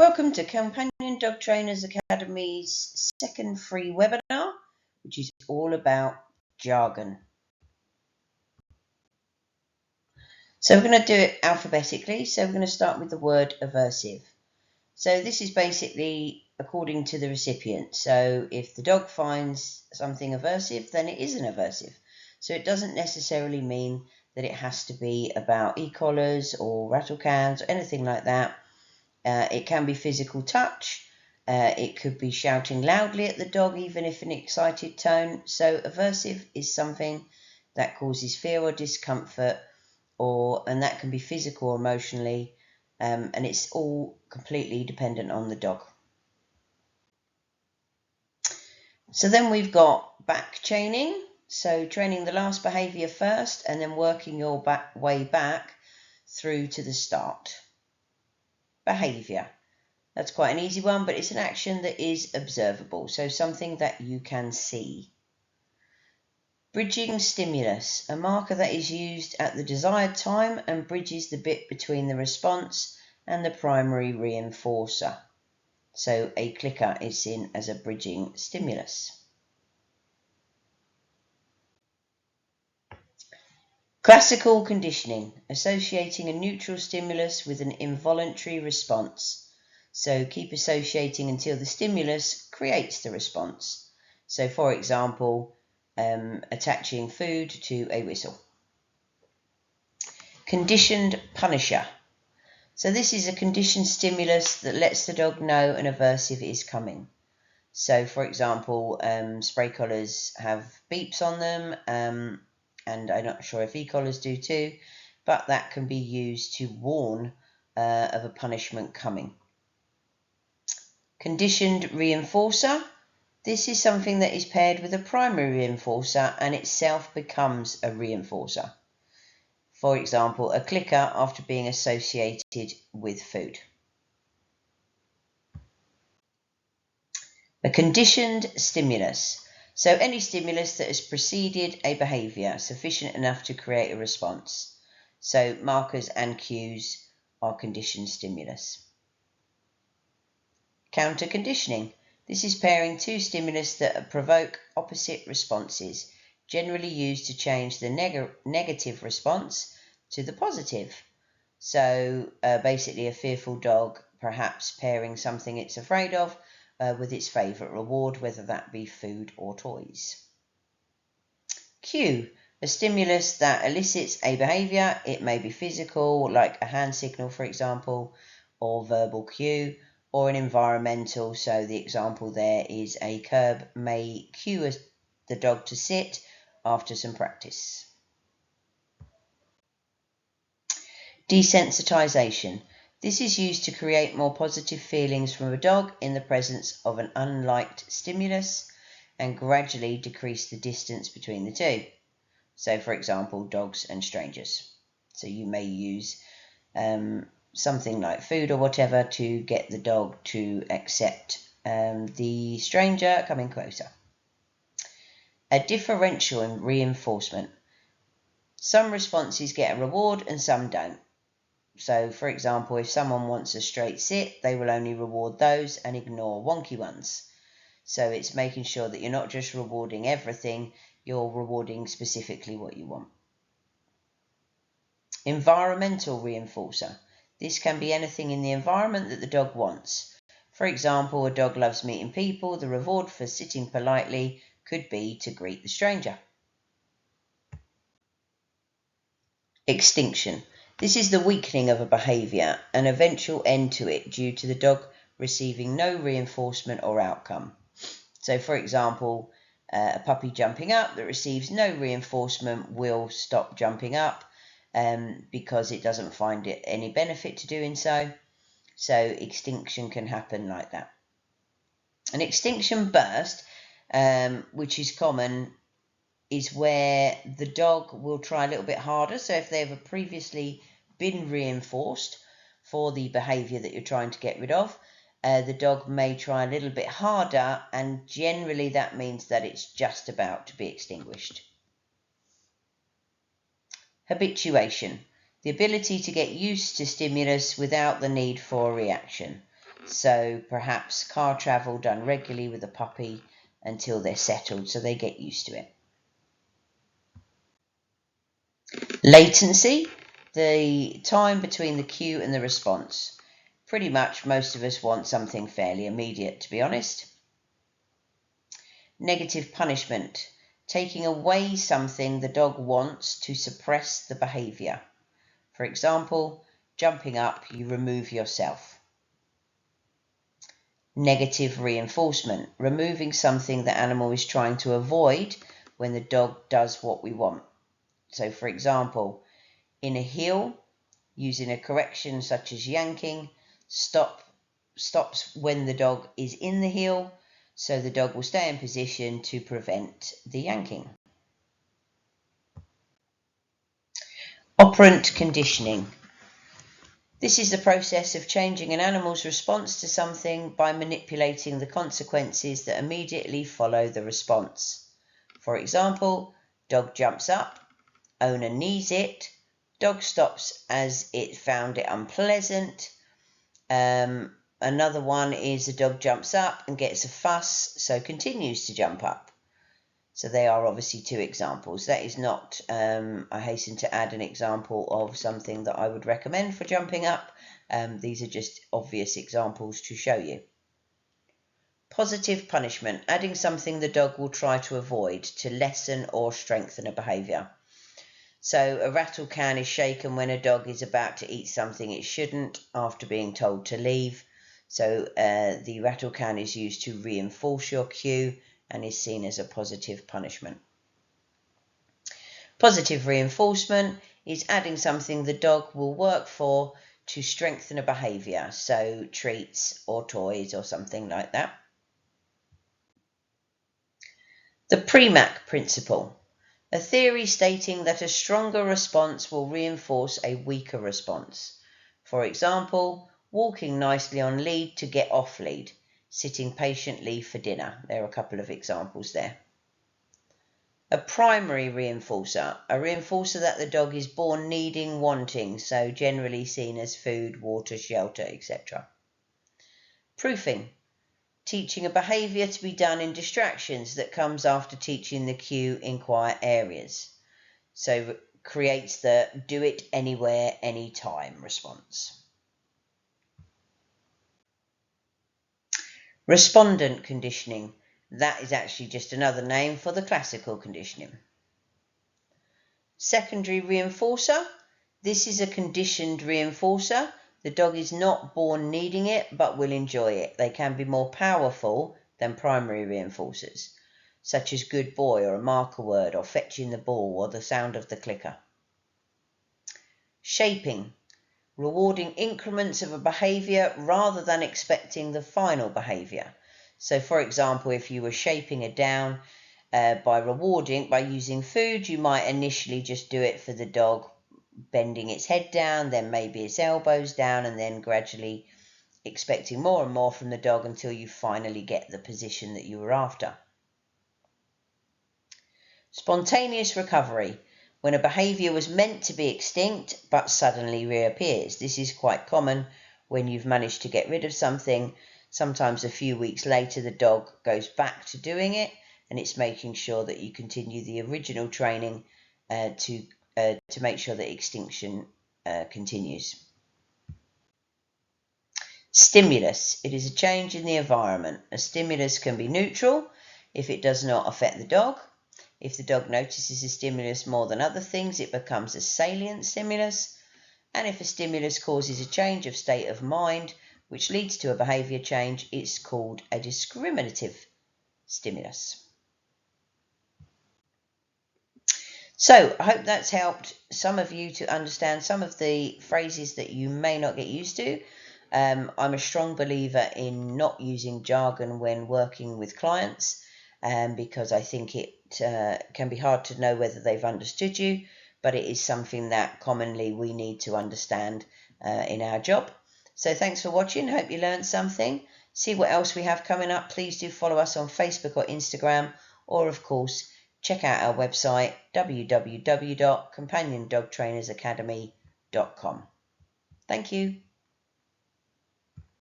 Welcome to Companion Dog Trainers Academy's second free webinar, which is all about jargon. So we're going to do it alphabetically. So we're going to start with the word aversive. So this is basically according to the recipient. So if the dog finds something aversive, then it is an aversive. So it doesn't necessarily mean that it has to be about e-collars or rattle cans or anything like that. It can be physical touch. It could be shouting loudly at the dog, even if in an excited tone. So aversive is something that causes fear or discomfort, and that can be physical or emotionally, and it's all completely dependent on the dog. So then we've got back chaining. So training the last behaviour first and then working your way back through to the start. Behaviour. That's quite an easy one, but it's an action that is observable, so something that you can see. Bridging stimulus, a marker that is used at the desired time and bridges the bit between the response and the primary reinforcer. So a clicker is seen as a bridging stimulus. Classical conditioning, associating a neutral stimulus with an involuntary response. So keep associating until the stimulus creates the response. So for example, attaching food to a whistle. Conditioned punisher. So this is a conditioned stimulus that lets the dog know an aversive is coming. So for example, spray collars have beeps on them, and I'm not sure if e-collars do too, but that can be used to warn of a punishment coming. Conditioned reinforcer. This is something that is paired with a primary reinforcer and itself becomes a reinforcer. For example, a clicker after being associated with food. A conditioned stimulus. So any stimulus that has preceded a behaviour sufficient enough to create a response. So markers and cues are conditioned stimulus. Counter conditioning. This is pairing two stimulus that provoke opposite responses, generally used to change the negative response to the positive. So basically a fearful dog, perhaps pairing something it's afraid of with its favourite reward, whether that be food or toys. Cue. A stimulus that elicits a behaviour. It may be physical, like a hand signal, for example, or verbal cue, or an environmental. So the example there is a curb may cue the dog to sit after some practice. Desensitization. This is used to create more positive feelings from a dog in the presence of an unliked stimulus and gradually decrease the distance between the two. So for example, dogs and strangers. So you may use something like food or whatever to get the dog to accept the stranger coming closer. A differential in reinforcement. Some responses get a reward and some don't. So for example, if someone wants a straight sit, they will only reward those and ignore wonky ones. So it's making sure that you're not just rewarding everything, you're rewarding specifically what you want. Environmental reinforcer. This can be anything in the environment that the dog wants. For example, a dog loves meeting people. The reward for sitting politely could be to greet the stranger. Extinction. This is the weakening of a behaviour, an eventual end to it due to the dog receiving no reinforcement or outcome. So for example, a puppy jumping up that receives no reinforcement will stop jumping up because it doesn't find it any benefit to doing so. So extinction can happen like that. An extinction burst, which is common, is where the dog will try a little bit harder. So if they've previously been reinforced for the behaviour that you're trying to get rid of, the dog may try a little bit harder, and generally that means that it's just about to be extinguished. Habituation. The ability to get used to stimulus without the need for a reaction. So perhaps car travel done regularly with a puppy until they're settled, so they get used to it. Latency, the time between the cue and the response. Pretty much most of us want something fairly immediate, to be honest. Negative punishment, taking away something the dog wants to suppress the behaviour. For example, jumping up, you remove yourself. Negative reinforcement, removing something the animal is trying to avoid when the dog does what we want. So for example, in a heel, using a correction such as yanking, stops when the dog is in the heel, so the dog will stay in position to prevent the yanking. Operant conditioning. This is the process of changing an animal's response to something by manipulating the consequences that immediately follow the response. For example, dog jumps up, owner knees it, dog stops as it found it unpleasant. Another one is the dog jumps up and gets a fuss, so continues to jump up. So they are obviously two examples. That is not, I hasten to add an example of something that I would recommend for jumping up. These are just obvious examples to show you. Positive punishment, adding something the dog will try to avoid to lessen or strengthen a behaviour. So a rattle can is shaken when a dog is about to eat something it shouldn't after being told to leave. So the rattle can is used to reinforce your cue and is seen as a positive punishment. Positive reinforcement is adding something the dog will work for to strengthen a behaviour, so treats or toys or something like that. The Premack principle, a theory stating that a stronger response will reinforce a weaker response. For example, walking nicely on lead to get off lead, sitting patiently for dinner. There are a couple of examples there. A primary reinforcer, a reinforcer that the dog is born needing, wanting, so generally seen as food, water, shelter, etc. Proofing, teaching a behaviour to be done in distractions that comes after teaching the cue in quiet areas. So creates the do it anywhere, anytime response. Respondent conditioning, that is actually just another name for the classical conditioning. Secondary reinforcer, this is a conditioned reinforcer. The dog is not born needing it, but will enjoy it. They can be more powerful than primary reinforcers, such as good boy or a marker word or fetching the ball or the sound of the clicker. Shaping, rewarding increments of a behaviour rather than expecting the final behaviour. So for example, if you were shaping a down by using food, you might initially just do it for the dog bending its head down, then maybe its elbows down, and then gradually expecting more and more from the dog until you finally get the position that you were after. Spontaneous recovery, when a behaviour was meant to be extinct but suddenly reappears. This is quite common when you've managed to get rid of something. Sometimes a few weeks later the dog goes back to doing it, and it's making sure that you continue the original training to make sure that extinction continues. Stimulus, it is a change in the environment. A stimulus can be neutral if it does not affect the dog. If the dog notices a stimulus more than other things, it becomes a salient stimulus. And if a stimulus causes a change of state of mind, which leads to a behaviour change, it's called a discriminative stimulus. So I hope that's helped some of you to understand some of the phrases that you may not get used to. I'm a strong believer in not using jargon when working with clients because I think it can be hard to know whether they've understood you, but it is something that commonly we need to understand in our job. So thanks for watching. Hope you learned something. See what else we have coming up. Please do follow us on Facebook or Instagram, or of course check out our website www.companiondogtrainersacademy.com. Thank you.